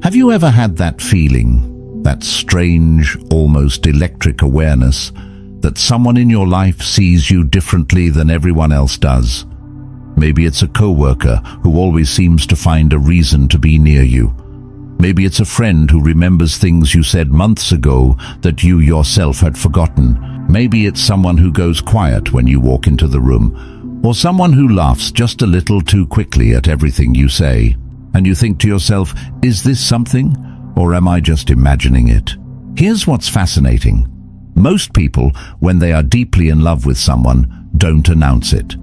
Have you ever had that feeling, that strange, almost electric awareness that someone in your life sees you differently than everyone else does? Maybe it's a coworker who always seems to find a reason to be near you. Maybe it's a friend who remembers things you said months ago that you yourself had forgotten. Maybe it's someone who goes quiet when you walk into the room, or someone who laughs just a little too quickly at everything you say. And you think to yourself, is this something, or am I just imagining it? Here's what's fascinating. Most people, when they are deeply in love with someone, don't announce it.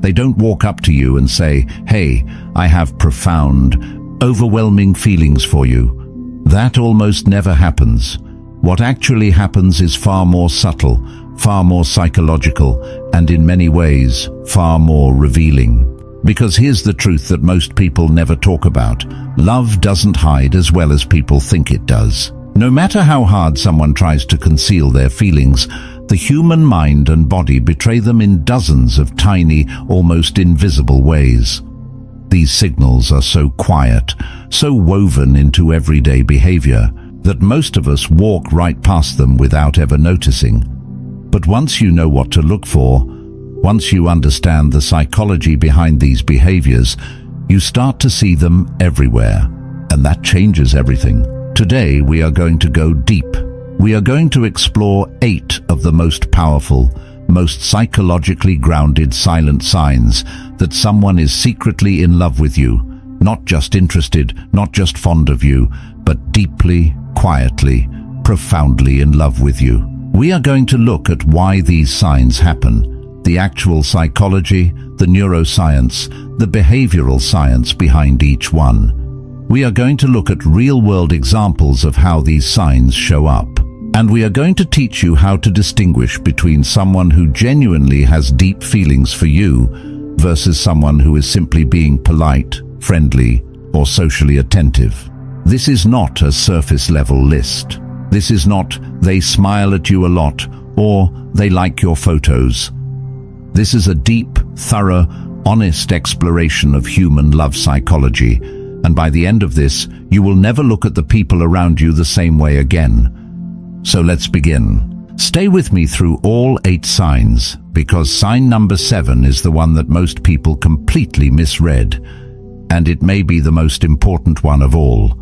They don't walk up to you and say, "Hey, I have profound, overwhelming feelings for you." That almost never happens. What actually happens is far more subtle, far more psychological, and in many ways, far more revealing. Because here's the truth that most people never talk about. Love doesn't hide as well as people think it does. No matter how hard someone tries to conceal their feelings, the human mind and body betray them in dozens of tiny, almost invisible ways. These signals are so quiet, so woven into everyday behavior, that most of us walk right past them without ever noticing. But once you know what to look for, once you understand the psychology behind these behaviors, you start to see them everywhere, and that changes everything. Today we are going to go deep. We are going to explore 8 of the most powerful, most psychologically grounded silent signs that someone is secretly in love with you, not just interested, not just fond of you, but deeply, quietly, profoundly in love with you. We are going to look at why these signs happen, the actual psychology, the neuroscience, the behavioral science behind each one. We are going to look at real-world examples of how these signs show up. And we are going to teach you how to distinguish between someone who genuinely has deep feelings for you versus someone who is simply being polite, friendly, or socially attentive. This is not a surface-level list. This is not, they smile at you a lot, or they like your photos. This is a deep, thorough, honest exploration of human love psychology, and by the end of this, you will never look at the people around you the same way again. So let's begin. Stay with me through all 8 signs, because sign number 7 is the one that most people completely misread, and it may be the most important one of all.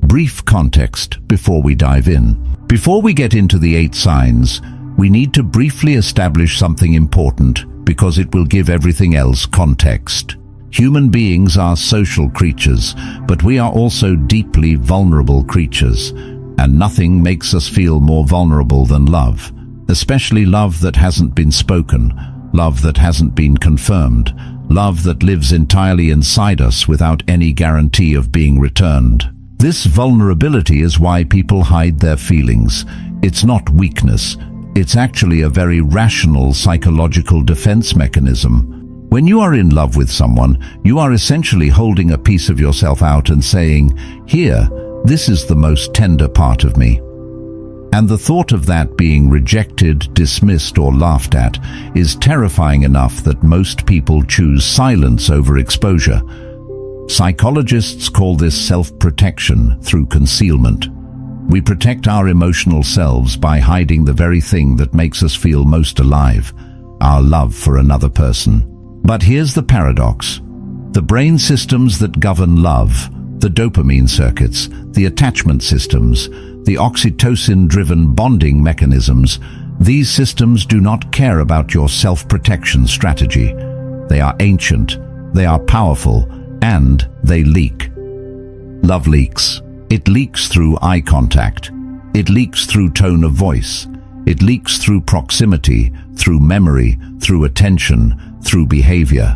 Brief context before we dive in. Before we get into the 8 signs, we need to briefly establish something important, because it will give everything else context. Human beings are social creatures, but we are also deeply vulnerable creatures. And nothing makes us feel more vulnerable than love, especially love that hasn't been spoken, love that hasn't been confirmed, love that lives entirely inside us without any guarantee of being returned. This vulnerability is why people hide their feelings. It's not weakness. It's actually a very rational psychological defense mechanism. When you are in love with someone, you are essentially holding a piece of yourself out and saying, "Here, this is the most tender part of me." And the thought of that being rejected, dismissed, or laughed at is terrifying enough that most people choose silence over exposure. Psychologists call this self-protection through concealment. We protect our emotional selves by hiding the very thing that makes us feel most alive, our love for another person. But here's the paradox. The brain systems that govern love, the dopamine circuits, the attachment systems, the oxytocin-driven bonding mechanisms, these systems do not care about your self-protection strategy. They are ancient, they are powerful, and they leak. Love leaks. It leaks through eye contact. It leaks through tone of voice. It leaks through proximity, through memory, through attention, through behavior.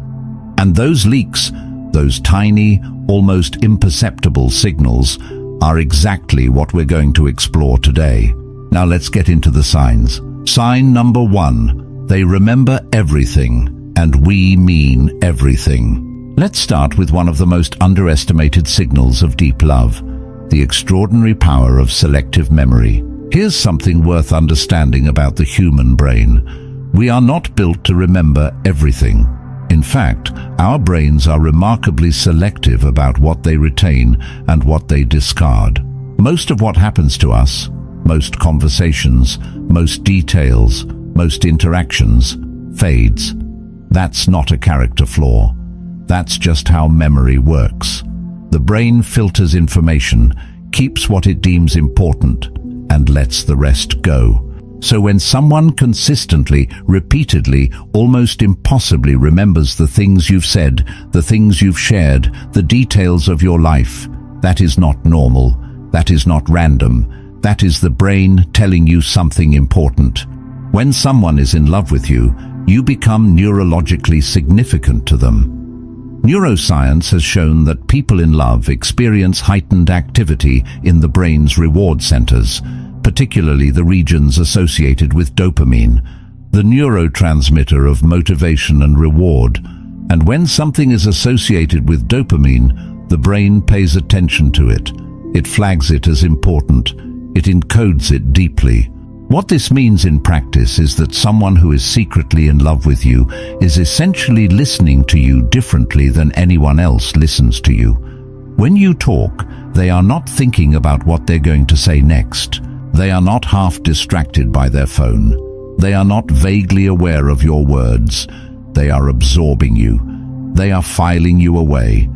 And those leaks, those tiny, almost imperceptible signals, are exactly what we're going to explore today. Now let's get into the signs. Sign number 1, they remember everything, and we mean everything. Let's start with one of the most underestimated signals of deep love, the extraordinary power of selective memory. Here's something worth understanding about the human brain. We are not built to remember everything. In fact, our brains are remarkably selective about what they retain and what they discard. Most of what happens to us, most conversations, most details, most interactions, fades. That's not a character flaw. That's just how memory works. The brain filters information, keeps what it deems important, and lets the rest go. So when someone consistently, repeatedly, almost impossibly remembers the things you've said, the things you've shared, the details of your life, that is not normal, that is not random, that is the brain telling you something important. When someone is in love with you, you become neurologically significant to them. Neuroscience has shown that people in love experience heightened activity in the brain's reward centers, particularly the regions associated with dopamine, the neurotransmitter of motivation and reward. And when something is associated with dopamine, the brain pays attention to it. It flags it as important. It encodes it deeply. What this means in practice is that someone who is secretly in love with you is essentially listening to you differently than anyone else listens to you. When you talk, they are not thinking about what they're going to say next. They are not half distracted by their phone. They are not vaguely aware of your words. They are absorbing you. They are filing you away.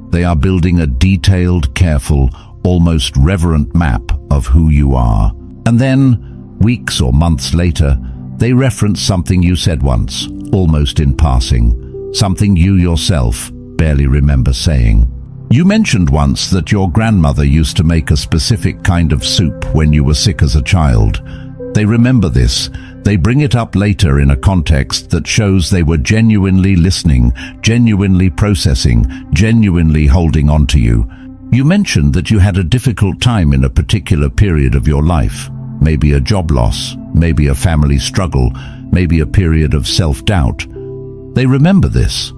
They are building a detailed, careful, almost reverent map of who you are. And then, weeks or months later, they reference something you said once, almost in passing, something you yourself barely remember saying. You mentioned once that your grandmother used to make a specific kind of soup when you were sick as a child. They remember this. They bring it up later in a context that shows they were genuinely listening, genuinely processing, genuinely holding on to you. You mentioned that you had a difficult time in a particular period of your life. Maybe a job loss, maybe a family struggle, maybe a period of self-doubt. They remember this.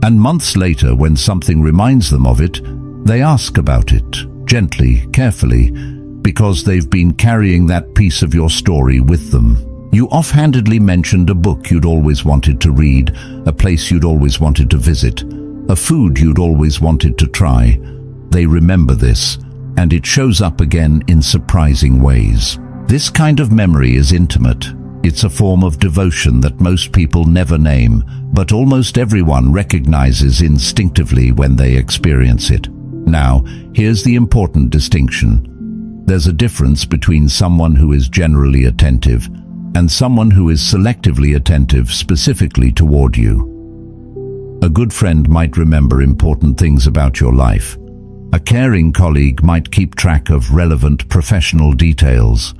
And months later, when something reminds them of it, they ask about it, gently, carefully, because they've been carrying that piece of your story with them. You offhandedly mentioned a book you'd always wanted to read, a place you'd always wanted to visit, a food you'd always wanted to try. They remember this, and it shows up again in surprising ways. This kind of memory is intimate. It's a form of devotion that most people never name, but almost everyone recognizes instinctively when they experience it. Now, here's the important distinction. There's a difference between someone who is generally attentive and someone who is selectively attentive specifically toward you. A good friend might remember important things about your life. A caring colleague might keep track of relevant professional details.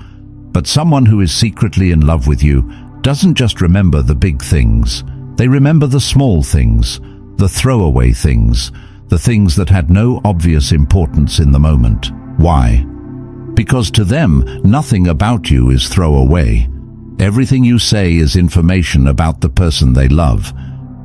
But someone who is secretly in love with you doesn't just remember the big things. They remember the small things, the throwaway things, the things that had no obvious importance in the moment. Why? Because to them, nothing about you is throwaway. Everything you say is information about the person they love.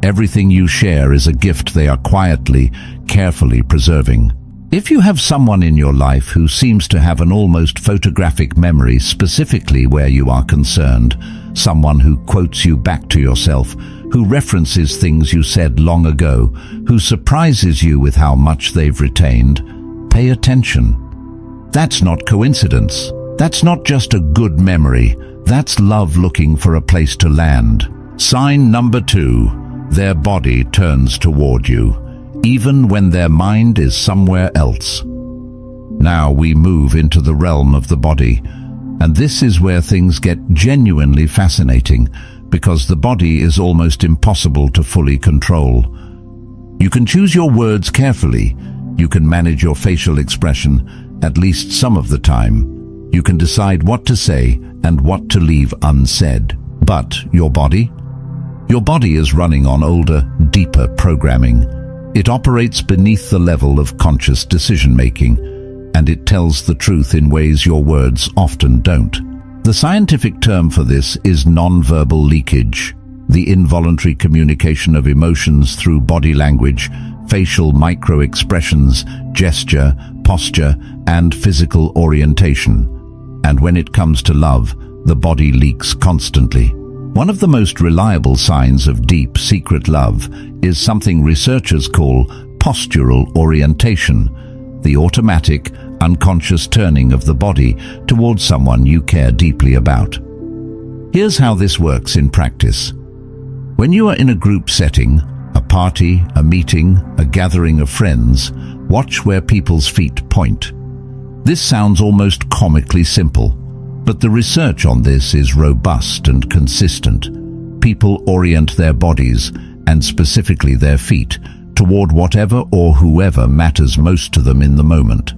Everything you share is a gift they are quietly, carefully preserving. If you have someone in your life who seems to have an almost photographic memory specifically where you are concerned, someone who quotes you back to yourself, who references things you said long ago, who surprises you with how much they've retained, pay attention. That's not coincidence. That's not just a good memory. That's love looking for a place to land. Sign number 2, their body turns toward you, even when their mind is somewhere else. Now we move into the realm of the body, and this is where things get genuinely fascinating, because the body is almost impossible to fully control. You can choose your words carefully. You can manage your facial expression, at least some of the time. You can decide what to say and what to leave unsaid. But your body? Your body is running on older, deeper programming. It operates beneath the level of conscious decision-making, and it tells the truth in ways your words often don't. The scientific term for this is nonverbal leakage, the involuntary communication of emotions through body language, facial micro-expressions, gesture, posture, and physical orientation. And when it comes to love, the body leaks constantly. One of the most reliable signs of deep, secret love is something researchers call postural orientation, the automatic, unconscious turning of the body towards someone you care deeply about. Here's how this works in practice. When you are in a group setting, a party, a meeting, a gathering of friends, watch where people's feet point. This sounds almost comically simple, but the research on this is robust and consistent. People orient their bodies, and specifically their feet, toward whatever or whoever matters most to them in the moment.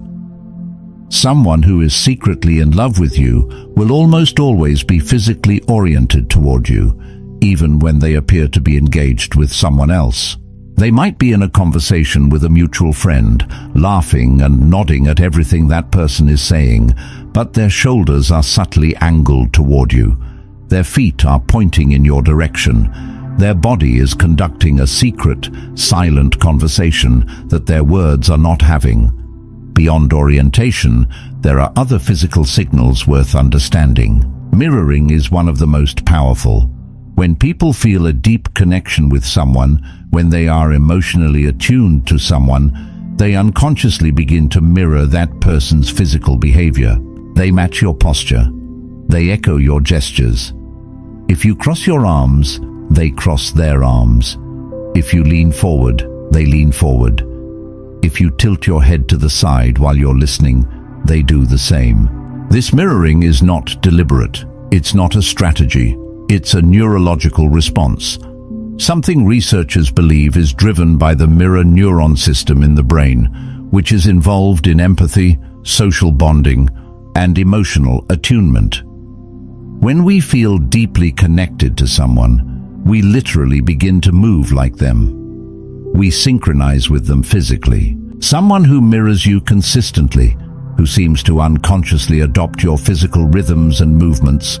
Someone who is secretly in love with you will almost always be physically oriented toward you, even when they appear to be engaged with someone else. They might be in a conversation with a mutual friend, laughing and nodding at everything that person is saying, but their shoulders are subtly angled toward you. Their feet are pointing in your direction. Their body is conducting a secret, silent conversation that their words are not having. Beyond orientation, there are other physical signals worth understanding. Mirroring is one of the most powerful. When people feel a deep connection with someone, when they are emotionally attuned to someone, they unconsciously begin to mirror that person's physical behavior. They match your posture. They echo your gestures. If you cross your arms, they cross their arms. If you lean forward, they lean forward. If you tilt your head to the side while you're listening, they do the same. This mirroring is not deliberate. It's not a strategy. It's a neurological response. Something researchers believe is driven by the mirror neuron system in the brain, which is involved in empathy, social bonding, and emotional attunement. When we feel deeply connected to someone, we literally begin to move like them. We synchronize with them physically. Someone who mirrors you consistently, who seems to unconsciously adopt your physical rhythms and movements,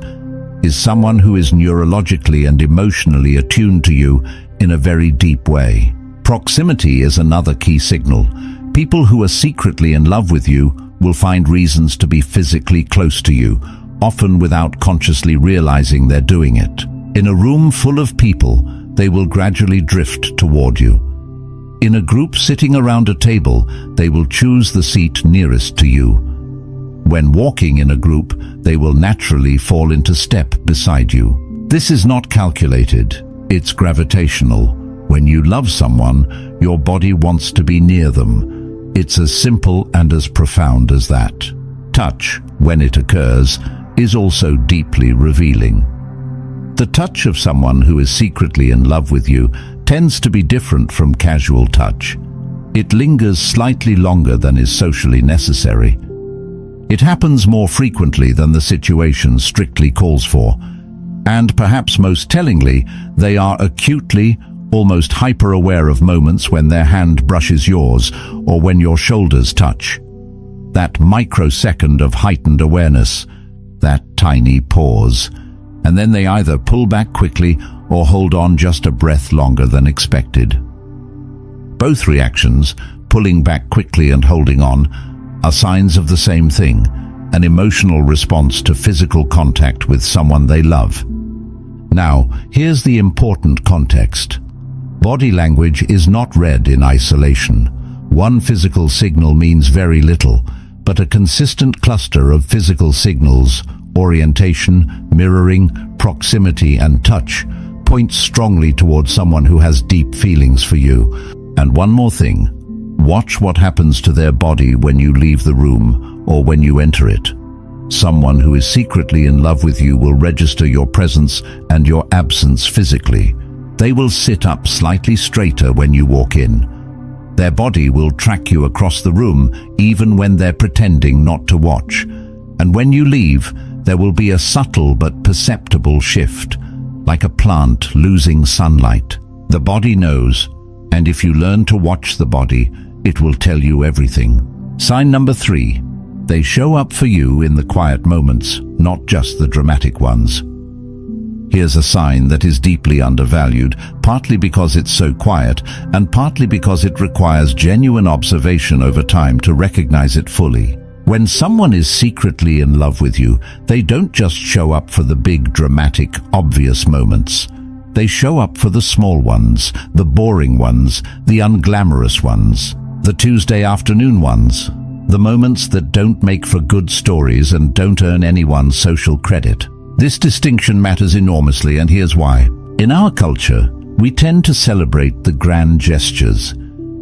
is someone who is neurologically and emotionally attuned to you in a very deep way. Proximity is another key signal. People who are secretly in love with you will find reasons to be physically close to you, often without consciously realizing they're doing it. In a room full of people, they will gradually drift toward you. In a group sitting around a table, they will choose the seat nearest to you. When walking in a group, they will naturally fall into step beside you. This is not calculated, it's gravitational. When you love someone, your body wants to be near them. It's as simple and as profound as that. Touch, when it occurs, is also deeply revealing. The touch of someone who is secretly in love with you tends to be different from casual touch. It lingers slightly longer than is socially necessary. It happens more frequently than the situation strictly calls for. And perhaps most tellingly, they are acutely, almost hyper-aware of moments when their hand brushes yours or when your shoulders touch. That microsecond of heightened awareness, that tiny pause. And then they either pull back quickly or hold on just a breath longer than expected. Both reactions, pulling back quickly and holding on, are signs of the same thing, an emotional response to physical contact with someone they love. Now, here's the important context. Body language is not read in isolation. One physical signal means very little, but a consistent cluster of physical signals, orientation, mirroring, proximity, and touch, points strongly towards someone who has deep feelings for you. And one more thing, watch what happens to their body when you leave the room or when you enter it. Someone who is secretly in love with you will register your presence and your absence physically. They will sit up slightly straighter when you walk in. Their body will track you across the room even when they're pretending not to watch. And when you leave, there will be a subtle but perceptible shift, like a plant losing sunlight. The body knows, and if you learn to watch the body, it will tell you everything. Sign number 3. They show up for you in the quiet moments, not just the dramatic ones. Here's a sign that is deeply undervalued, partly because it's so quiet, and partly because it requires genuine observation over time to recognize it fully. When someone is secretly in love with you, they don't just show up for the big, dramatic, obvious moments. They show up for the small ones, the boring ones, the unglamorous ones, the Tuesday afternoon ones, the moments that don't make for good stories and don't earn anyone social credit. This distinction matters enormously, and here's why. In our culture, we tend to celebrate the grand gestures,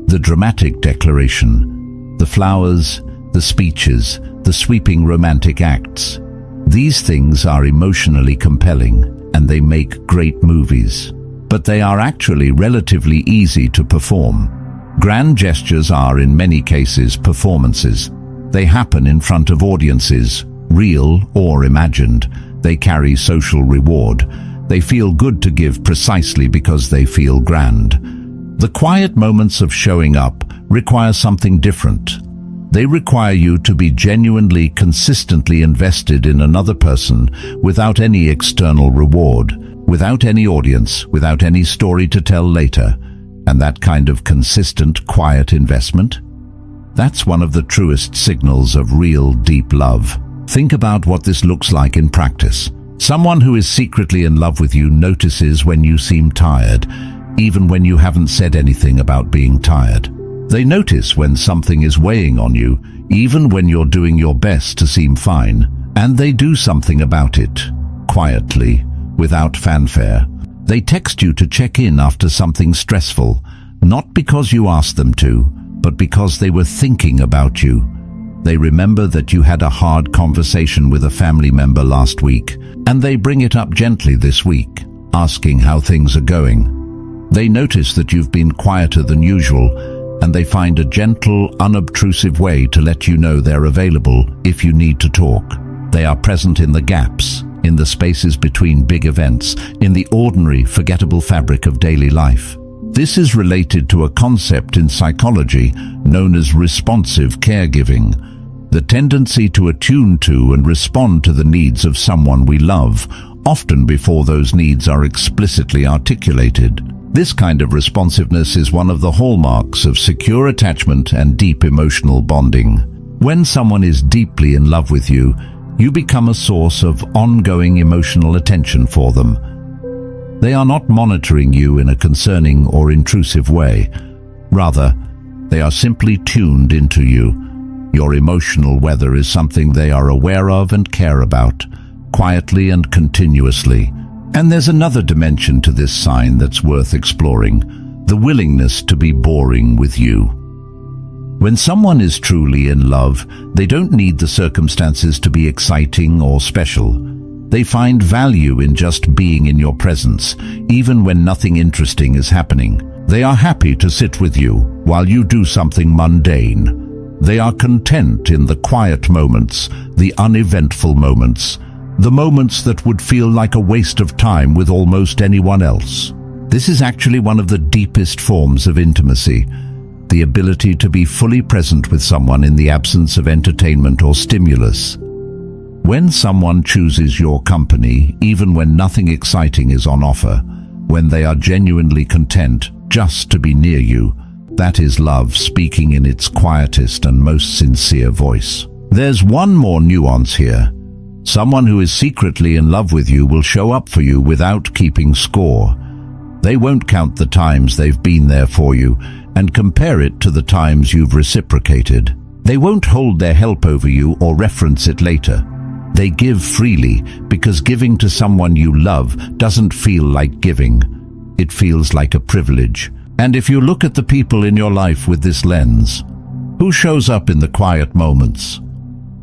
the dramatic declaration, the flowers, the speeches, the sweeping romantic acts. These things are emotionally compelling, and they make great movies. But they are actually relatively easy to perform. Grand gestures are, in many cases, performances. They happen in front of audiences, real or imagined. They carry social reward. They feel good to give precisely because they feel grand. The quiet moments of showing up require something different. They require you to be genuinely, consistently invested in another person without any external reward, without any audience, without any story to tell later. And that kind of consistent, quiet investment? That's one of the truest signals of real, deep love. Think about what this looks like in practice. Someone who is secretly in love with you notices when you seem tired, even when you haven't said anything about being tired. They notice when something is weighing on you, even when you're doing your best to seem fine. And they do something about it, quietly, without fanfare. They text you to check in after something stressful, not because you asked them to, but because they were thinking about you. They remember that you had a hard conversation with a family member last week, and they bring it up gently this week, asking how things are going. They notice that you've been quieter than usual, and they find a gentle, unobtrusive way to let you know they're available if you need to talk. They are present in the gaps, in the spaces between big events, in the ordinary, forgettable fabric of daily life. This is related to a concept in psychology known as responsive caregiving, the tendency to attune to and respond to the needs of someone we love, often before those needs are explicitly articulated. This kind of responsiveness is one of the hallmarks of secure attachment and deep emotional bonding. When someone is deeply in love with you, you become a source of ongoing emotional attention for them. They are not monitoring you in a concerning or intrusive way. Rather, they are simply tuned into you. Your emotional weather is something they are aware of and care about, quietly and continuously. And there's another dimension to this sign that's worth exploring: the willingness to be boring with you. When someone is truly in love, they don't need the circumstances to be exciting or special. They find value in just being in your presence, even when nothing interesting is happening. They are happy to sit with you while you do something mundane. They are content in the quiet moments, the uneventful moments, the moments that would feel like a waste of time with almost anyone else. This is actually one of the deepest forms of intimacy, the ability to be fully present with someone in the absence of entertainment or stimulus. When someone chooses your company, even when nothing exciting is on offer, when they are genuinely content just to be near you, that is love speaking in its quietest and most sincere voice. There's one more nuance here. Someone who is secretly in love with you will show up for you without keeping score. They won't count the times they've been there for you and compare it to the times you've reciprocated. They won't hold their help over you or reference it later. They give freely because giving to someone you love doesn't feel like giving. It feels like a privilege. And if you look at the people in your life with this lens, who shows up in the quiet moments?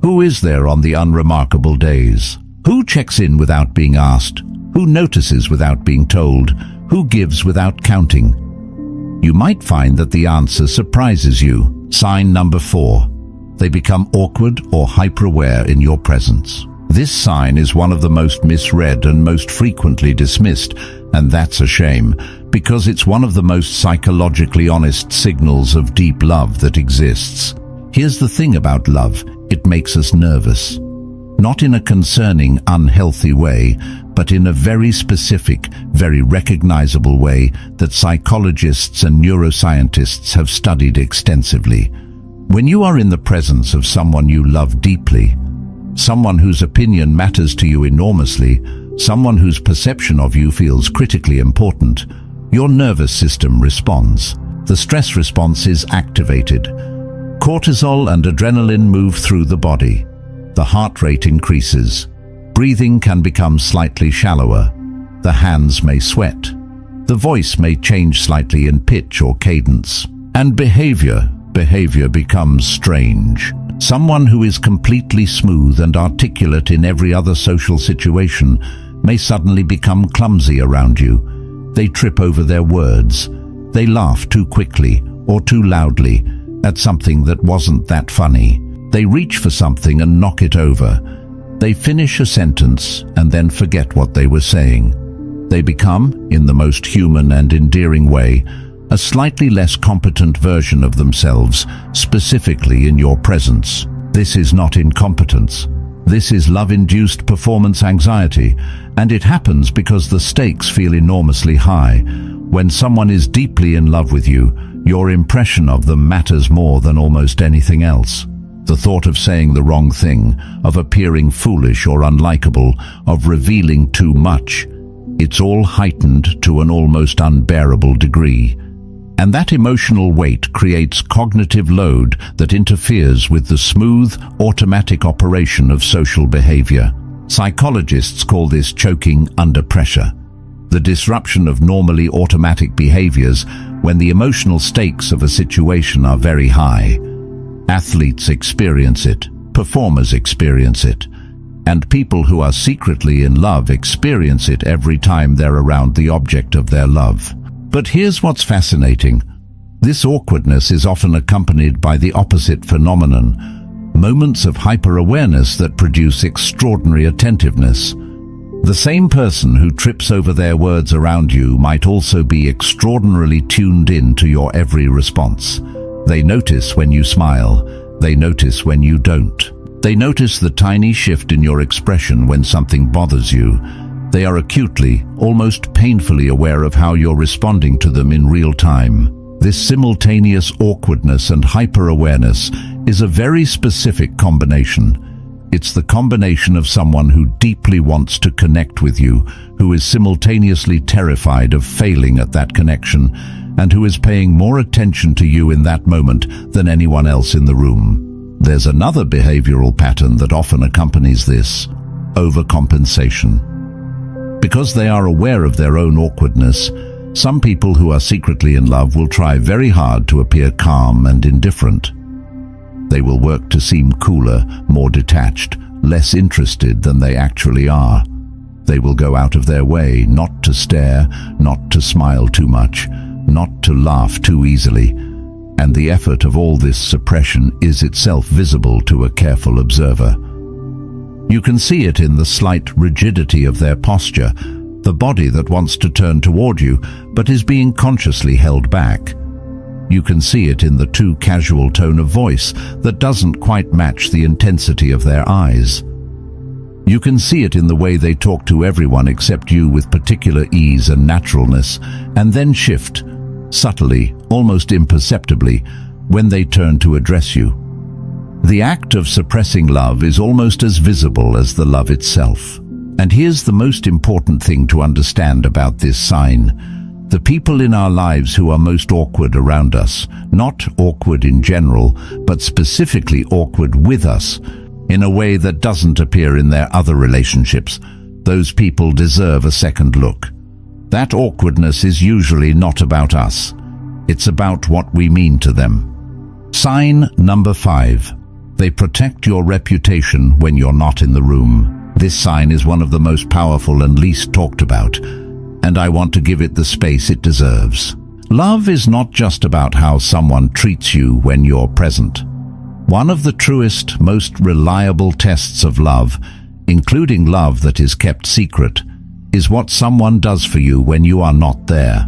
Who is there on the unremarkable days? Who checks in without being asked? Who notices without being told? Who gives without counting? You might find that the answer surprises you. Sign number 4. They become awkward or hyper-aware in your presence. This sign is one of the most misread and most frequently dismissed, and that's a shame, because it's one of the most psychologically honest signals of deep love that exists. Here's the thing about love: it makes us nervous. Not in a concerning, unhealthy way, but in a very specific, very recognizable way that psychologists and neuroscientists have studied extensively. When you are in the presence of someone you love deeply, someone whose opinion matters to you enormously, someone whose perception of you feels critically important, your nervous system responds. The stress response is activated. Cortisol and adrenaline move through the body. The heart rate increases. Breathing can become slightly shallower. The hands may sweat. The voice may change slightly in pitch or cadence. And behavior becomes strange. Someone who is completely smooth and articulate in every other social situation may suddenly become clumsy around you. They trip over their words. They laugh too quickly or too loudly at something that wasn't that funny. They reach for something and knock it over. They finish a sentence and then forget what they were saying. They become, in the most human and endearing way, a slightly less competent version of themselves, specifically in your presence. This is not incompetence. This is love-induced performance anxiety, and it happens because the stakes feel enormously high. When someone is deeply in love with you, your impression of them matters more than almost anything else. The thought of saying the wrong thing, of appearing foolish or unlikable, of revealing too much, it's all heightened to an almost unbearable degree. And that emotional weight creates cognitive load that interferes with the smooth, automatic operation of social behavior. Psychologists call this choking under pressure. The disruption of normally automatic behaviors when the emotional stakes of a situation are very high. Athletes experience it, performers experience it, and people who are secretly in love experience it every time they're around the object of their love. But here's what's fascinating. This awkwardness is often accompanied by the opposite phenomenon, moments of hyper-awareness that produce extraordinary attentiveness. The same person who trips over their words around you might also be extraordinarily tuned in to your every response. They notice when you smile. They notice when you don't. They notice the tiny shift in your expression when something bothers you. They are acutely, almost painfully aware of how you're responding to them in real time. This simultaneous awkwardness and hyper-awareness is a very specific combination. It's the combination of someone who deeply wants to connect with you, who is simultaneously terrified of failing at that connection, and who is paying more attention to you in that moment than anyone else in the room. There's another behavioral pattern that often accompanies this: overcompensation. Because they are aware of their own awkwardness, some people who are secretly in love will try very hard to appear calm and indifferent. They will work to seem cooler, more detached, less interested than they actually are. They will go out of their way not to stare, not to smile too much, not to laugh too easily. And the effort of all this suppression is itself visible to a careful observer. You can see it in the slight rigidity of their posture, the body that wants to turn toward you but is being consciously held back. You can see it in the too casual tone of voice that doesn't quite match the intensity of their eyes. You can see it in the way they talk to everyone except you with particular ease and naturalness, and then shift, subtly, almost imperceptibly, when they turn to address you. The act of suppressing love is almost as visible as the love itself. And here's the most important thing to understand about this sign. The people in our lives who are most awkward around us, not awkward in general, but specifically awkward with us, in a way that doesn't appear in their other relationships, those people deserve a second look. That awkwardness is usually not about us. It's about what we mean to them. Sign number 5. They protect your reputation when you're not in the room. This sign is one of the most powerful and least talked about, and I want to give it the space it deserves. Love is not just about how someone treats you when you're present. One of the truest, most reliable tests of love, including love that is kept secret, is what someone does for you when you are not there.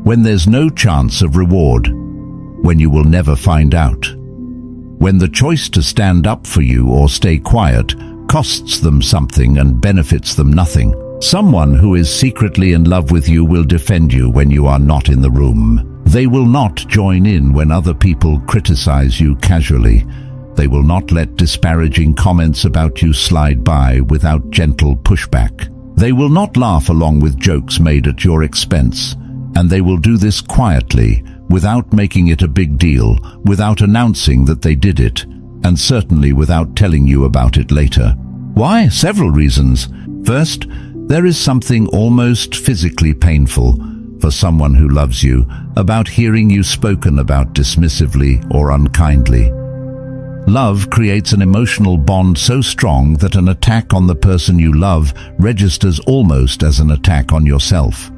When there's no chance of reward, when you will never find out. When the choice to stand up for you or stay quiet costs them something and benefits them nothing. Someone who is secretly in love with you will defend you when you are not in the room. They will not join in when other people criticize you casually. They will not let disparaging comments about you slide by without gentle pushback. They will not laugh along with jokes made at your expense, and they will do this quietly, without making it a big deal, without announcing that they did it, and certainly without telling you about it later. Why? Several reasons. First, there is something almost physically painful for someone who loves you about hearing you spoken about dismissively or unkindly. Love creates an emotional bond so strong that an attack on the person you love registers almost as an attack on yourself.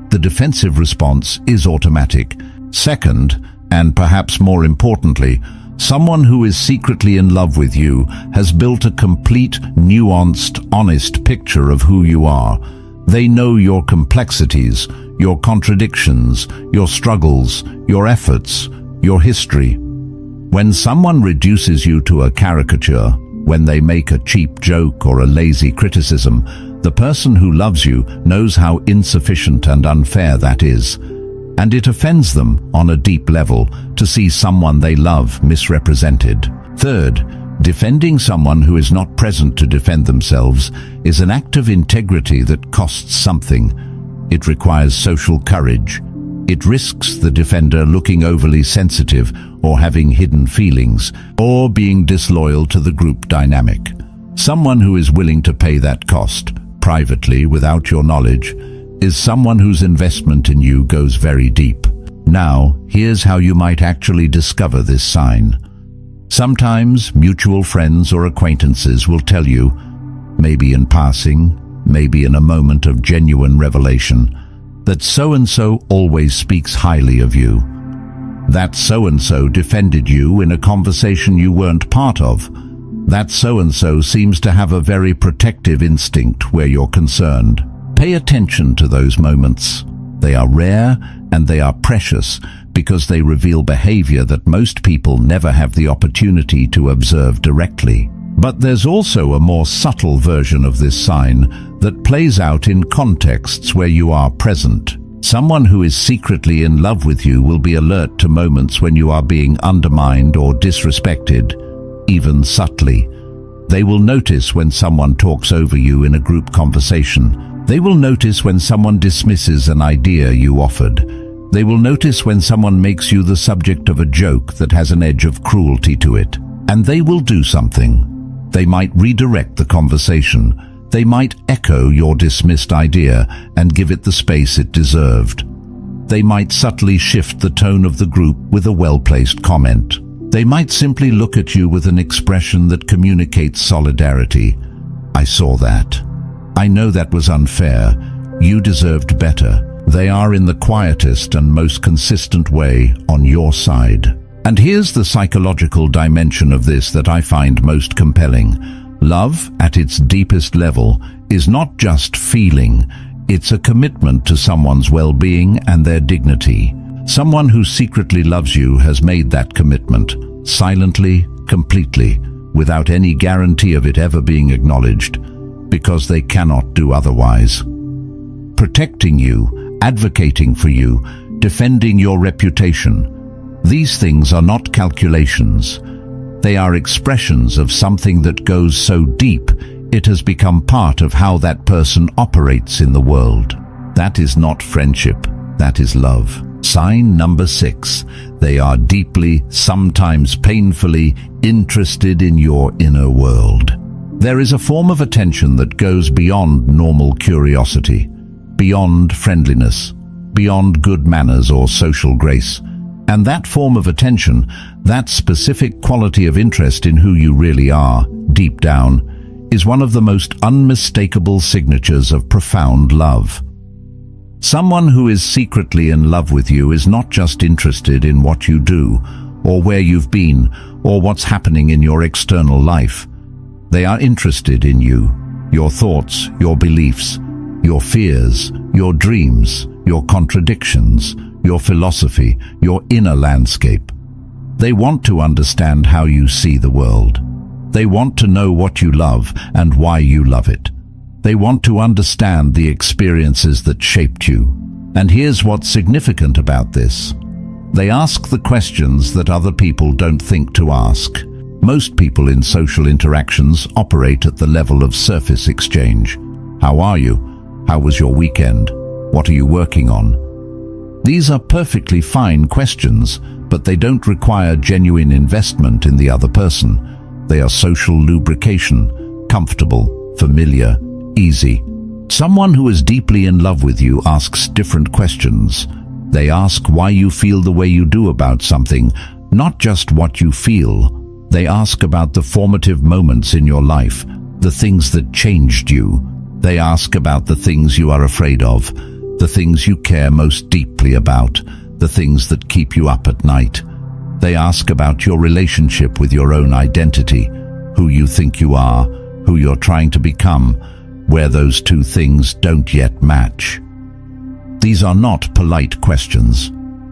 The defensive response is automatic. Second, and perhaps more importantly, someone who is secretly in love with you has built a complete, nuanced, honest picture of who you are. They know your complexities, your contradictions, your struggles, your efforts, your history. When someone reduces you to a caricature, when they make a cheap joke or a lazy criticism, the person who loves you knows how insufficient and unfair that is, and it offends them on a deep level to see someone they love misrepresented. Third, defending someone who is not present to defend themselves is an act of integrity that costs something. It requires social courage. It risks the defender looking overly sensitive or having hidden feelings, or being disloyal to the group dynamic. Someone who is willing to pay that cost, privately, without your knowledge, is someone whose investment in you goes very deep. Now, here's how you might actually discover this sign. Sometimes mutual friends or acquaintances will tell you, maybe in passing, maybe in a moment of genuine revelation, that so-and-so always speaks highly of you. That so-and-so defended you in a conversation you weren't part of. That so-and-so seems to have a very protective instinct where you're concerned. Pay attention to those moments. They are rare and they are precious because they reveal behavior that most people never have the opportunity to observe directly. But there's also a more subtle version of this sign that plays out in contexts where you are present. Someone who is secretly in love with you will be alert to moments when you are being undermined or disrespected, even subtly. They will notice when someone talks over you in a group conversation. They will notice when someone dismisses an idea you offered. They will notice when someone makes you the subject of a joke that has an edge of cruelty to it. And they will do something. They might redirect the conversation. They might echo your dismissed idea and give it the space it deserved. They might subtly shift the tone of the group with a well-placed comment. They might simply look at you with an expression that communicates solidarity. I saw that. I know that was unfair. You deserved better. They are in the quietest and most consistent way on your side. And here's the psychological dimension of this that I find most compelling. Love, at its deepest level, is not just feeling. It's a commitment to someone's well-being and their dignity. Someone who secretly loves you has made that commitment, silently, completely, without any guarantee of it ever being acknowledged, because they cannot do otherwise. Protecting you, advocating for you, defending your reputation. These things are not calculations. They are expressions of something that goes so deep it has become part of how that person operates in the world. That is not friendship, that is love. Sign number 6. They are deeply, sometimes painfully, interested in your inner world. There is a form of attention that goes beyond normal curiosity, beyond friendliness, beyond good manners or social grace. And that form of attention, that specific quality of interest in who you really are, deep down, is one of the most unmistakable signatures of profound love. Someone who is secretly in love with you is not just interested in what you do, or where you've been, or what's happening in your external life. They are interested in you, your thoughts, your beliefs, your fears, your dreams, your contradictions, your philosophy, your inner landscape. They want to understand how you see the world. They want to know what you love and why you love it. They want to understand the experiences that shaped you. And here's what's significant about this. They ask the questions that other people don't think to ask. Most people in social interactions operate at the level of surface exchange. How are you? How was your weekend? What are you working on? These are perfectly fine questions, but they don't require genuine investment in the other person. They are social lubrication, comfortable, familiar, easy. Someone who is deeply in love with you asks different questions. They ask why you feel the way you do about something, not just what you feel. They ask about the formative moments in your life, the things that changed you. They ask about the things you are afraid of, the things you care most deeply about, the things that keep you up at night. They ask about your relationship with your own identity, who you think you are, who you're trying to become, where those two things don't yet match. These are not polite questions.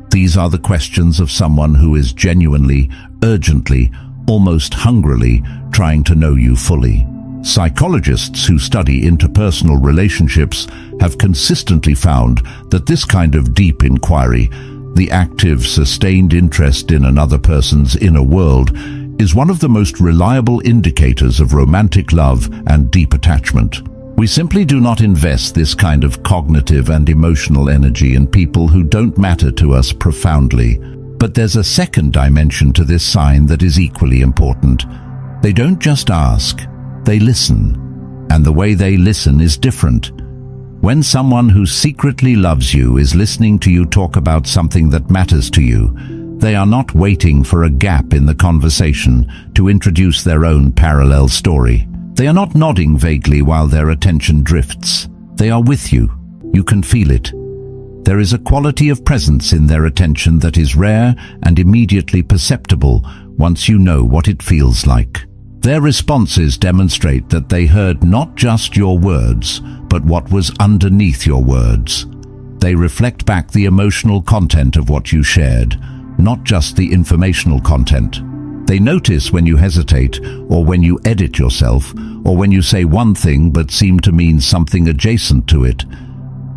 These are the questions of someone who is genuinely, urgently, almost hungrily trying to know you fully. Psychologists who study interpersonal relationships have consistently found that this kind of deep inquiry, the active, sustained interest in another person's inner world, is one of the most reliable indicators of romantic love and deep attachment. We simply do not invest this kind of cognitive and emotional energy in people who don't matter to us profoundly. But there's a second dimension to this sign that is equally important. They don't just ask, they listen. And the way they listen is different. When someone who secretly loves you is listening to you talk about something that matters to you, they are not waiting for a gap in the conversation to introduce their own parallel story. They are not nodding vaguely while their attention drifts. They are with you. You can feel it. There is a quality of presence in their attention that is rare and immediately perceptible once you know what it feels like. Their responses demonstrate that they heard not just your words, but what was underneath your words. They reflect back the emotional content of what you shared, not just the informational content. They notice when you hesitate, or when you edit yourself, or when you say one thing but seem to mean something adjacent to it,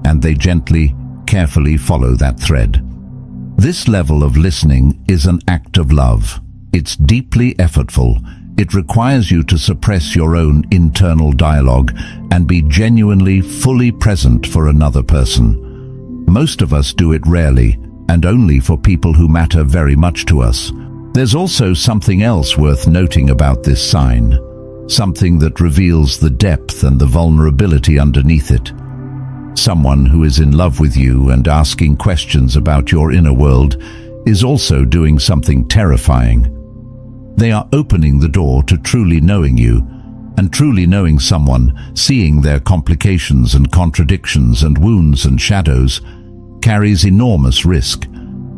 and they gently, carefully follow that thread. This level of listening is an act of love. It's deeply effortful. It requires you to suppress your own internal dialogue and be genuinely, fully present for another person. Most of us do it rarely, and only for people who matter very much to us. There's also something else worth noting about this sign, something that reveals the depth and the vulnerability underneath it. Someone who is in love with you and asking questions about your inner world is also doing something terrifying. They are opening the door to truly knowing you, and truly knowing someone, seeing their complications and contradictions and wounds and shadows, carries enormous risk.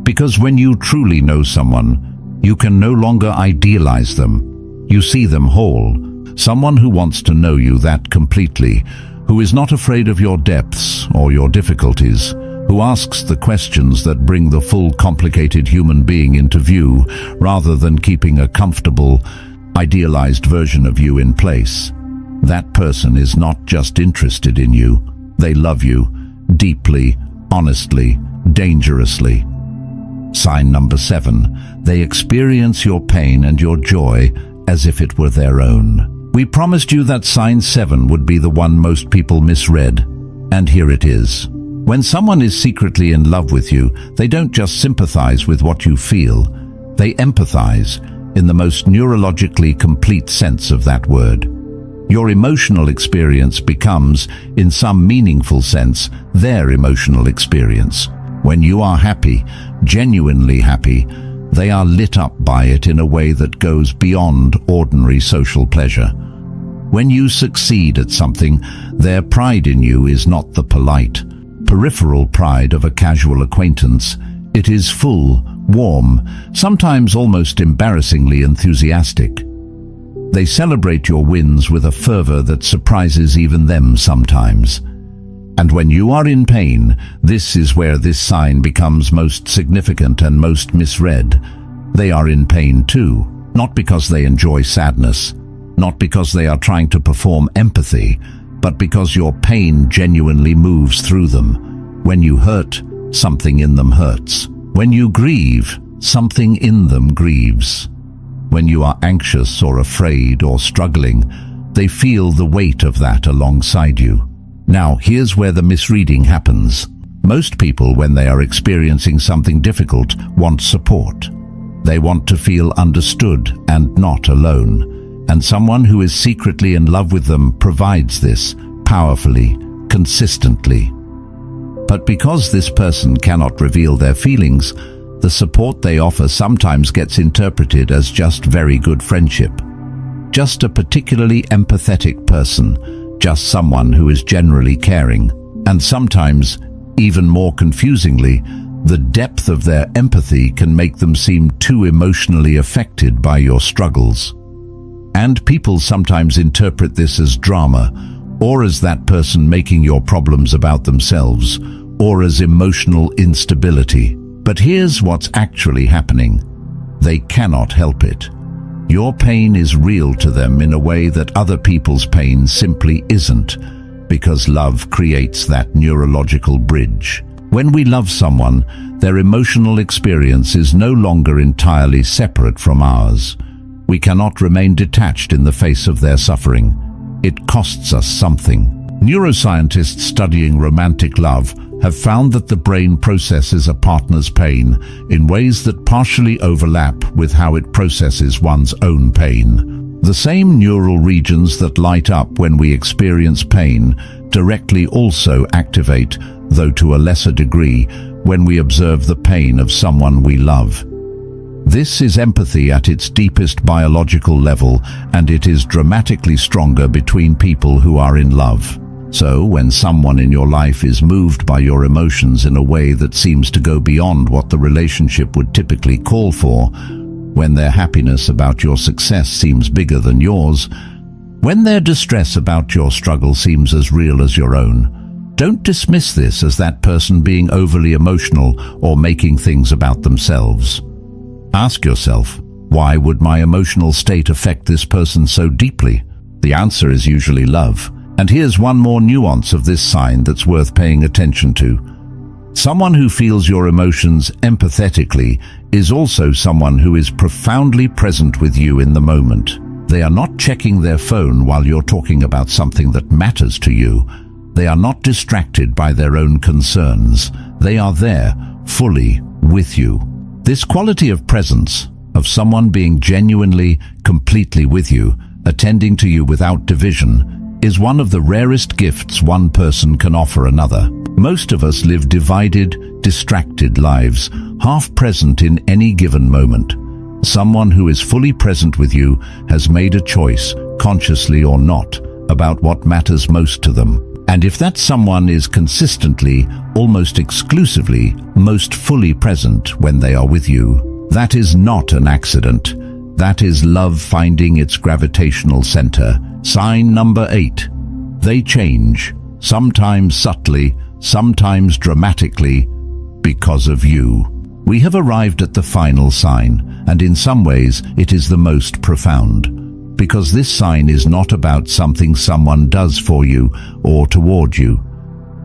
Because when you truly know someone, you can no longer idealize them. You see them whole. Someone who wants to know you that completely, who is not afraid of your depths or your difficulties, who asks the questions that bring the full complicated human being into view, rather than keeping a comfortable, idealized version of you in place. That person is not just interested in you. They love you, deeply, honestly, dangerously. Sign number 7. They experience your pain and your joy as if it were their own. We promised you that sign 7 would be the one most people misread, and here it is. When someone is secretly in love with you, they don't just sympathize with what you feel. They empathize in the most neurologically complete sense of that word. Your emotional experience becomes, in some meaningful sense, their emotional experience. When you are happy, genuinely happy, they are lit up by it in a way that goes beyond ordinary social pleasure. When you succeed at something, their pride in you is not the polite, peripheral pride of a casual acquaintance. It is full, warm, sometimes almost embarrassingly enthusiastic. They celebrate your wins with a fervor that surprises even them sometimes. And when you are in pain, this is where this sign becomes most significant and most misread. They are in pain too, not because they enjoy sadness, not because they are trying to perform empathy, but because your pain genuinely moves through them. When you hurt, something in them hurts. When you grieve, something in them grieves. When you are anxious or afraid or struggling, they feel the weight of that alongside you. Now, here's where the misreading happens. Most people, when they are experiencing something difficult, want support. They want to feel understood and not alone. And someone who is secretly in love with them provides this powerfully, consistently. But because this person cannot reveal their feelings, the support they offer sometimes gets interpreted as just very good friendship. Just a particularly empathetic person, just someone who is generally caring. And sometimes, even more confusingly, the depth of their empathy can make them seem too emotionally affected by your struggles. And people sometimes interpret this as drama, or as that person making your problems about themselves, or as emotional instability. But here's what's actually happening. They cannot help it. Your pain is real to them in a way that other people's pain simply isn't, because love creates that neurological bridge. When we love someone, their emotional experience is no longer entirely separate from ours. We cannot remain detached in the face of their suffering. It costs us something. Neuroscientists studying romantic love have found that the brain processes a partner's pain in ways that partially overlap with how it processes one's own pain. The same neural regions that light up when we experience pain directly also activate, though to a lesser degree, when we observe the pain of someone we love. This is empathy at its deepest biological level, and it is dramatically stronger between people who are in love. So, when someone in your life is moved by your emotions in a way that seems to go beyond what the relationship would typically call for, when their happiness about your success seems bigger than yours, when their distress about your struggle seems as real as your own, don't dismiss this as that person being overly emotional or making things about themselves. Ask yourself, why would my emotional state affect this person so deeply? The answer is usually love. And here's one more nuance of this sign that's worth paying attention to. Someone who feels your emotions empathetically is also someone who is profoundly present with you in the moment. They are not checking their phone while you're talking about something that matters to you. They are not distracted by their own concerns. They are there, fully with you. This quality of presence, of someone being genuinely, completely with you, attending to you without division, is one of the rarest gifts one person can offer another. Most of us live divided, distracted lives, half present in any given moment. Someone who is fully present with you has made a choice, consciously or not, about what matters most to them. And if that someone is consistently, almost exclusively, most fully present when they are with you, that is not an accident. That is love finding its gravitational center. Sign number 8. They change, sometimes subtly, sometimes dramatically, because of you. We have arrived at the final sign, and in some ways it is the most profound, because this sign is not about something someone does for you or toward you.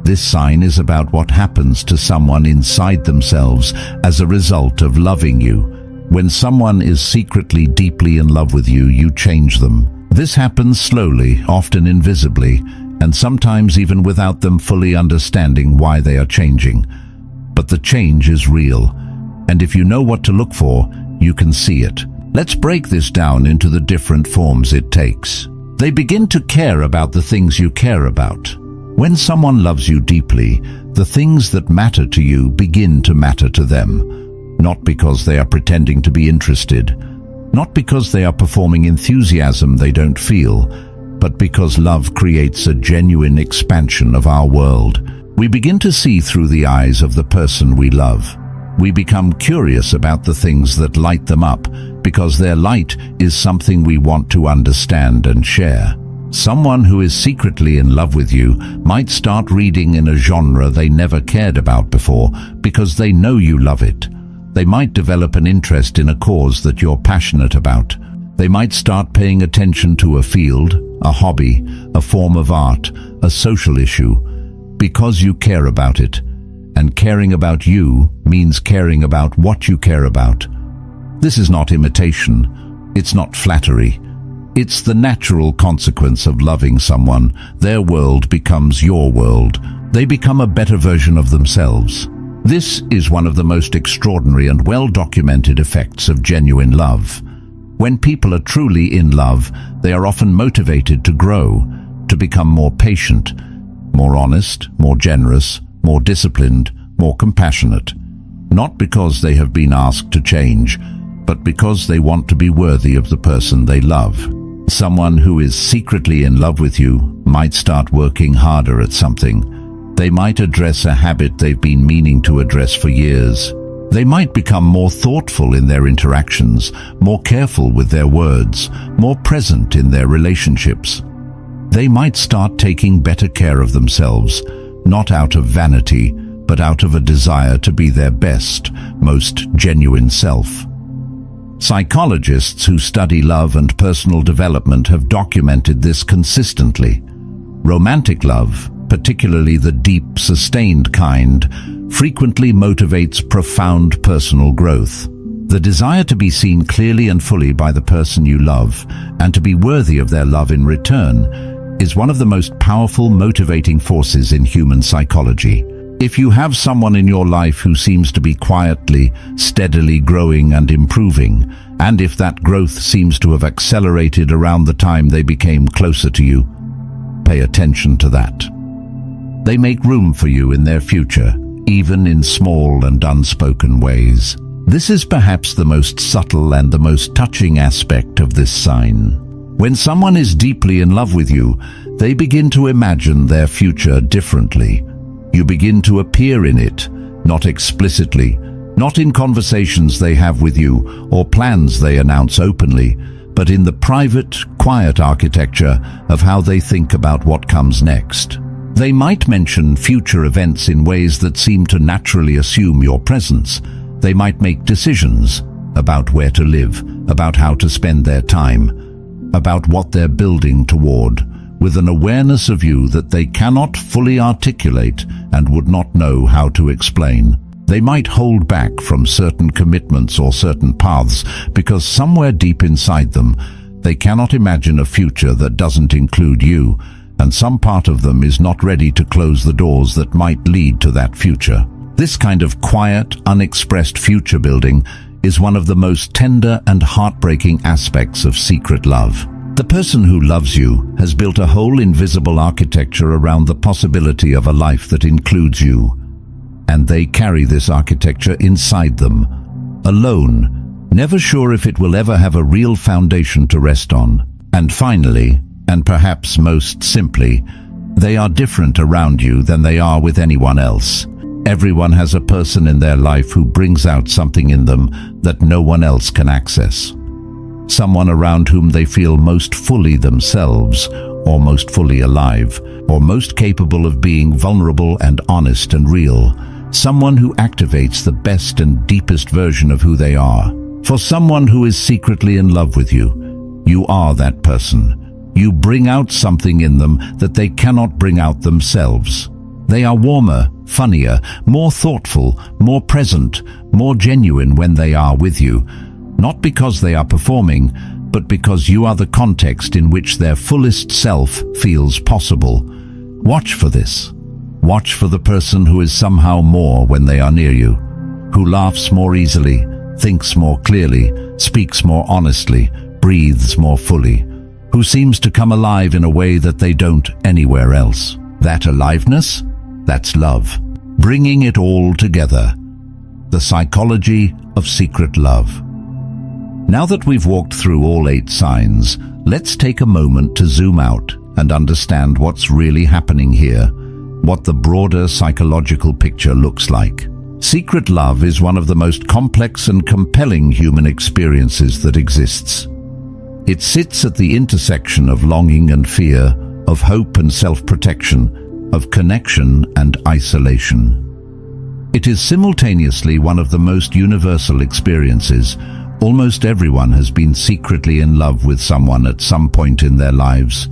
This sign is about what happens to someone inside themselves as a result of loving you. When someone is secretly deeply in love with you, you change them. This happens slowly, often invisibly, and sometimes even without them fully understanding why they are changing. But the change is real, and if you know what to look for, you can see it. Let's break this down into the different forms it takes. They begin to care about the things you care about. When someone loves you deeply, the things that matter to you begin to matter to them. Not because they are pretending to be interested, not because they are performing enthusiasm they don't feel, but because love creates a genuine expansion of our world. We begin to see through the eyes of the person we love. We become curious about the things that light them up, because their light is something we want to understand and share. Someone who is secretly in love with you might start reading in a genre they never cared about before, because they know you love it. They might develop an interest in a cause that you're passionate about. They might start paying attention to a field, a hobby, a form of art, a social issue, because you care about it. and caring about you means caring about what you care about. This is not imitation. It's not flattery. It's the natural consequence of loving someone. Their world becomes your world. They become a better version of themselves. This is one of the most extraordinary and well-documented effects of genuine love. When people are truly in love, they are often motivated to grow, to become more patient, more honest, more generous, more disciplined, more compassionate. Not because they have been asked to change, but because they want to be worthy of the person they love. Someone who is secretly in love with you might start working harder at something. They might address a habit they've been meaning to address for years. They might become more thoughtful in their interactions, more careful with their words, more present in their relationships. They might start taking better care of themselves, not out of vanity, but out of a desire to be their best, most genuine self. Psychologists who study love and personal development have documented this consistently. Romantic love, particularly the deep, sustained kind, frequently motivates profound personal growth. The desire to be seen clearly and fully by the person you love, and to be worthy of their love in return, is one of the most powerful motivating forces in human psychology. If you have someone in your life who seems to be quietly, steadily growing and improving, and if that growth seems to have accelerated around the time they became closer to you, pay attention to that. They make room for you in their future, even in small and unspoken ways. This is perhaps the most subtle and the most touching aspect of this sign. When someone is deeply in love with you, they begin to imagine their future differently. You begin to appear in it, not explicitly, not in conversations they have with you or plans they announce openly, but in the private, quiet architecture of how they think about what comes next. They might mention future events in ways that seem to naturally assume your presence. They might make decisions about where to live, about how to spend their time, about what they're building toward, with an awareness of you that they cannot fully articulate and would not know how to explain. They might hold back from certain commitments or certain paths because somewhere deep inside them, they cannot imagine a future that doesn't include you, and some part of them is not ready to close the doors that might lead to that future. This kind of quiet, unexpressed future building is one of the most tender and heartbreaking aspects of secret love. The person who loves you has built a whole invisible architecture around the possibility of a life that includes you, and they carry this architecture inside them, alone, never sure if it will ever have a real foundation to rest on. And finally, and perhaps most simply, they are different around you than they are with anyone else. Everyone has a person in their life who brings out something in them that no one else can access. Someone around whom they feel most fully themselves, or most fully alive, or most capable of being vulnerable and honest and real. Someone who activates the best and deepest version of who they are. For someone who is secretly in love with you, you are that person. You bring out something in them that they cannot bring out themselves. They are warmer, funnier, more thoughtful, more present, more genuine when they are with you, not because they are performing, but because you are the context in which their fullest self feels possible. Watch for this. Watch for the person who is somehow more when they are near you, who laughs more easily, thinks more clearly, speaks more honestly, breathes more fully, who seems to come alive in a way that they don't anywhere else. That aliveness? That's love. Bringing it all together. The psychology of secret love. Now that we've walked through all 8 signs, let's take a moment to zoom out and understand what's really happening here, what the broader psychological picture looks like. Secret love is one of the most complex and compelling human experiences that exists. It sits at the intersection of longing and fear, of hope and self-protection, of connection and isolation. It is simultaneously one of the most universal experiences. Almost everyone has been secretly in love with someone at some point in their lives,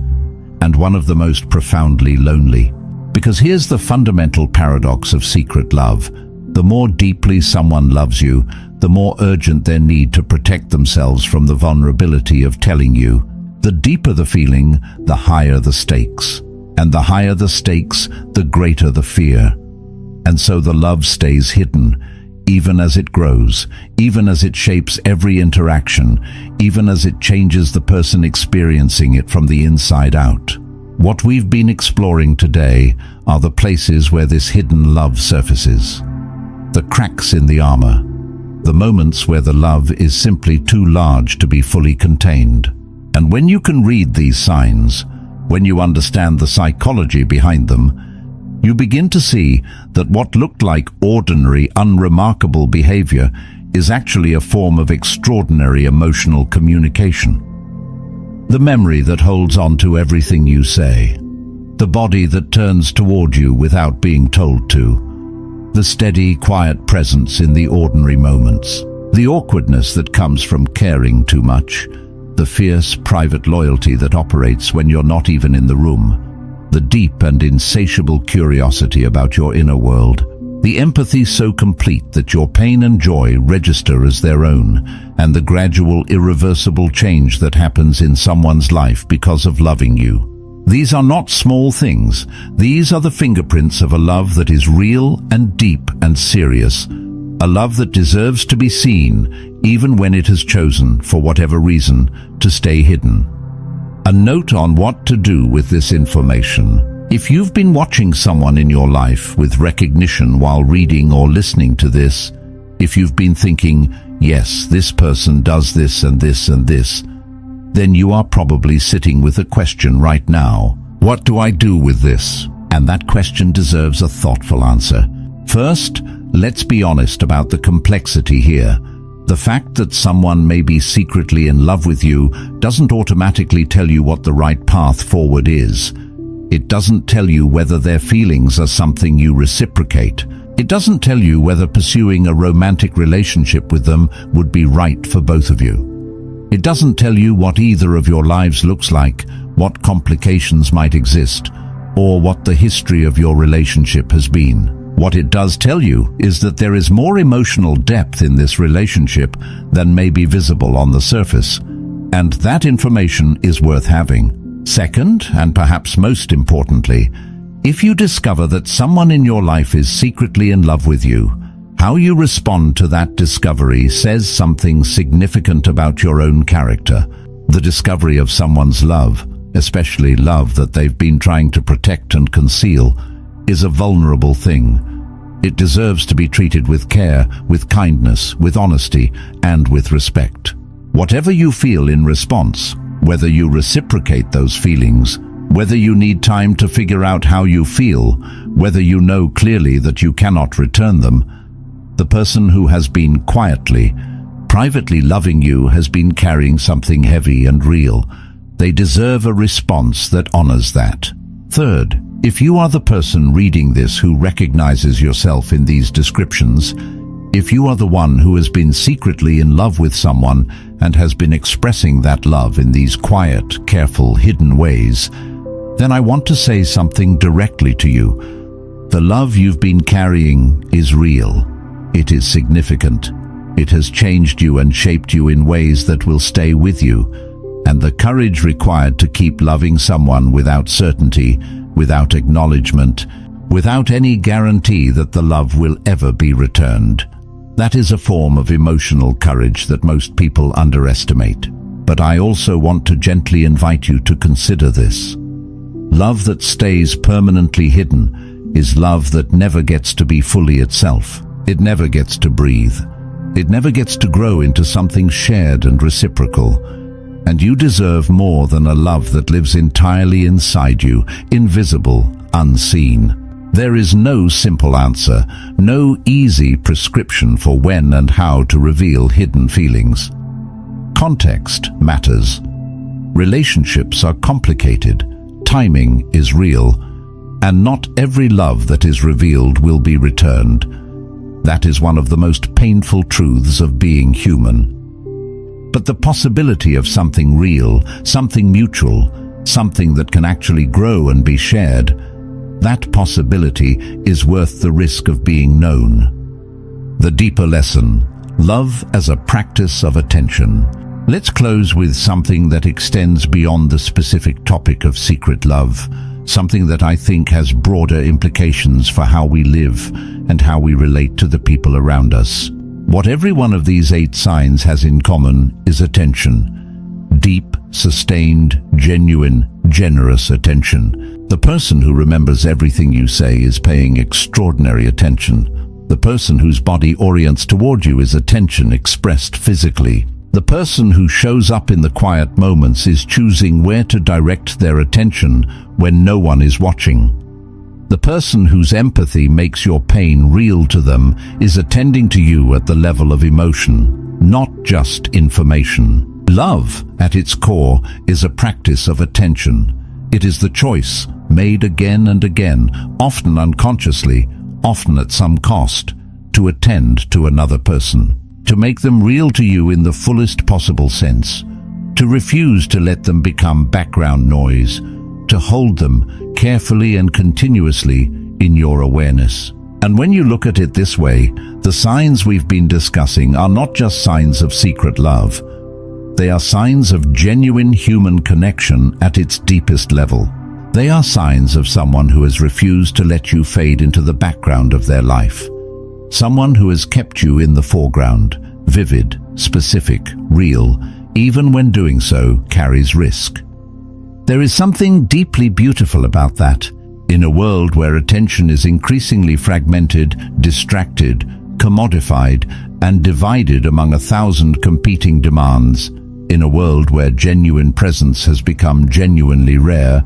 and one of the most profoundly lonely. Because here's the fundamental paradox of secret love. The more deeply someone loves you, the more urgent their need to protect themselves from the vulnerability of telling you. The deeper the feeling, the higher the stakes. And the higher the stakes, the greater the fear. And so the love stays hidden, even as it grows, even as it shapes every interaction, even as it changes the person experiencing it from the inside out. What we've been exploring today are the places where this hidden love surfaces. The cracks in the armor, the moments where the love is simply too large to be fully contained. And when you can read these signs, when you understand the psychology behind them, you begin to see that what looked like ordinary, unremarkable behavior is actually a form of extraordinary emotional communication. The memory that holds on to everything you say, the body that turns toward you without being told to, the steady, quiet presence in the ordinary moments, the awkwardness that comes from caring too much, the fierce, private loyalty that operates when you're not even in the room, the deep and insatiable curiosity about your inner world, the empathy so complete that your pain and joy register as their own, and the gradual, irreversible change that happens in someone's life because of loving you. These are not small things. These are the fingerprints of a love that is real and deep and serious, a love that deserves to be seen, even when it has chosen, for whatever reason, to stay hidden. A note on what to do with this information. If you've been watching someone in your life with recognition while reading or listening to this, if you've been thinking, yes, this person does this and this and this, then you are probably sitting with a question right now. What do I do with this? And that question deserves a thoughtful answer. First, let's be honest about the complexity here. The fact that someone may be secretly in love with you doesn't automatically tell you what the right path forward is. It doesn't tell you whether their feelings are something you reciprocate. It doesn't tell you whether pursuing a romantic relationship with them would be right for both of you. It doesn't tell you what either of your lives looks like, what complications might exist, or what the history of your relationship has been. What it does tell you is that there is more emotional depth in this relationship than may be visible on the surface, and that information is worth having. Second, and perhaps most importantly, if you discover that someone in your life is secretly in love with you, how you respond to that discovery says something significant about your own character. The discovery of someone's love, especially love that they've been trying to protect and conceal, is a vulnerable thing. It deserves to be treated with care, with kindness, with honesty, and with respect. Whatever you feel in response, whether you reciprocate those feelings, whether you need time to figure out how you feel, whether you know clearly that you cannot return them, the person who has been quietly, privately loving you has been carrying something heavy and real. They deserve a response that honors that. Third, if you are the person reading this who recognizes yourself in these descriptions, if you are the one who has been secretly in love with someone and has been expressing that love in these quiet, careful, hidden ways, then I want to say something directly to you. The love you've been carrying is real. It is significant. It has changed you and shaped you in ways that will stay with you. And the courage required to keep loving someone without certainty, without acknowledgement, without any guarantee that the love will ever be returned. That is a form of emotional courage that most people underestimate. But I also want to gently invite you to consider this. Love that stays permanently hidden is love that never gets to be fully itself. It never gets to breathe. It never gets to grow into something shared and reciprocal. And you deserve more than a love that lives entirely inside you, invisible, unseen. There is no simple answer, no easy prescription for when and how to reveal hidden feelings. Context matters. Relationships are complicated. Timing is real. And not every love that is revealed will be returned. That is one of the most painful truths of being human. But the possibility of something real, something mutual, something that can actually grow and be shared, that possibility is worth the risk of being known. The deeper lesson: love as a practice of attention. Let's close with something that extends beyond the specific topic of secret love, something that I think has broader implications for how we live and how we relate to the people around us. What every one of these 8 signs has in common is attention. Deep, sustained, genuine, generous attention. The person who remembers everything you say is paying extraordinary attention. The person whose body orients toward you is attention expressed physically. The person who shows up in the quiet moments is choosing where to direct their attention when no one is watching. The person whose empathy makes your pain real to them is attending to you at the level of emotion, not just information. Love, at its core, is a practice of attention. It is the choice, made again and again, often unconsciously, often at some cost, to attend to another person, to make them real to you in the fullest possible sense, to refuse to let them become background noise, to hold them carefully and continuously in your awareness. And when you look at it this way, the signs we've been discussing are not just signs of secret love. They are signs of genuine human connection at its deepest level. They are signs of someone who has refused to let you fade into the background of their life. Someone who has kept you in the foreground, vivid, specific, real, even when doing so carries risk. There is something deeply beautiful about that. In a world where attention is increasingly fragmented, distracted, commodified, and divided among 1,000 competing demands, in a world where genuine presence has become genuinely rare,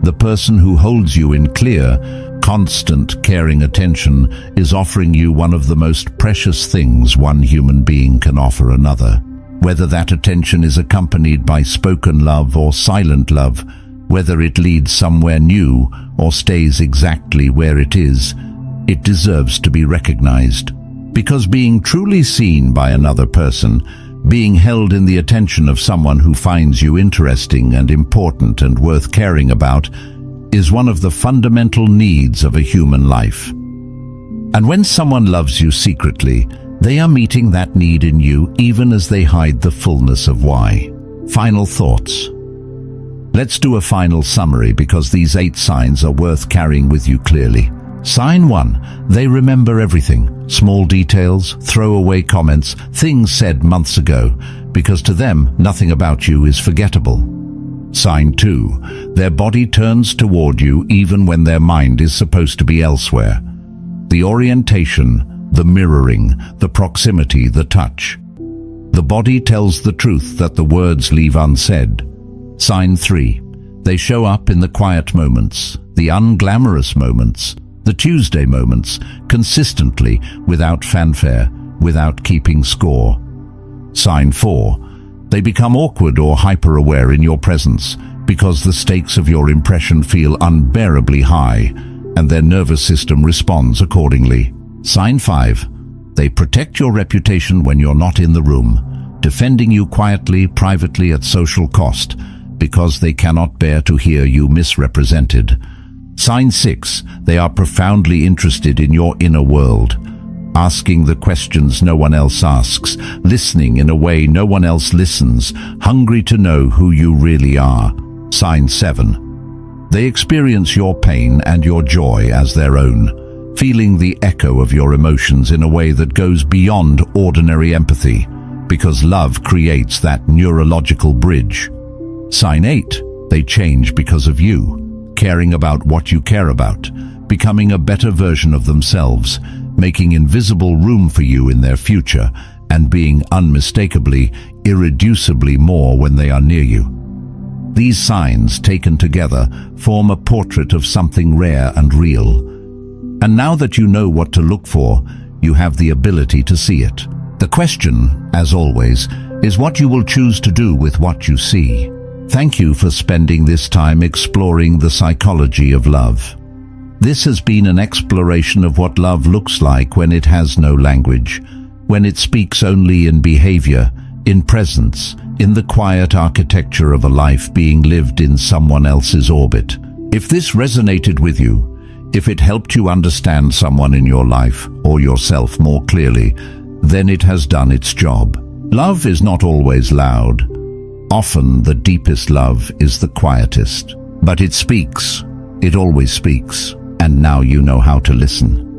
the person who holds you in clear, constant, caring attention is offering you one of the most precious things one human being can offer another. Whether that attention is accompanied by spoken love or silent love, whether it leads somewhere new or stays exactly where it is, it deserves to be recognized. Because being truly seen by another person, being held in the attention of someone who finds you interesting and important and worth caring about, is one of the fundamental needs of a human life. And when someone loves you secretly, they are meeting that need in you even as they hide the fullness of why. Final thoughts. Let's do a final summary because these 8 signs are worth carrying with you clearly. Sign 1. They remember everything. Small details, throwaway comments, things said months ago, because to them, nothing about you is forgettable. Sign 2. Their body turns toward you even when their mind is supposed to be elsewhere. The orientation, the mirroring, the proximity, the touch. The body tells the truth that the words leave unsaid. Sign 3. They show up in the quiet moments, the unglamorous moments, the Tuesday moments, consistently, without fanfare, without keeping score. Sign 4. They become awkward or hyper-aware in your presence because the stakes of your impression feel unbearably high, and their nervous system responds accordingly. Sign 5. They protect your reputation when you're not in the room, defending you quietly, privately at social cost, because they cannot bear to hear you misrepresented. Sign 6. They are profoundly interested in your inner world, asking the questions no one else asks, listening in a way no one else listens, hungry to know who you really are. Sign 7. They experience your pain and your joy as their own, feeling the echo of your emotions in a way that goes beyond ordinary empathy, because love creates that neurological bridge. Sign 8. They change because of you, caring about what you care about, becoming a better version of themselves, making invisible room for you in their future, and being unmistakably, irreducibly more when they are near you. These signs, taken together, form a portrait of something rare and real. And now that you know what to look for, you have the ability to see it. The question, as always, is what you will choose to do with what you see. Thank you for spending this time exploring the psychology of love. This has been an exploration of what love looks like when it has no language, when it speaks only in behavior, in presence, in the quiet architecture of a life being lived in someone else's orbit. If this resonated with you, If it helped you understand someone in your life or yourself more clearly, then it has done its job. Love is not always loud. Often the deepest love is the quietest. But it speaks. It always speaks. And now you know how to listen.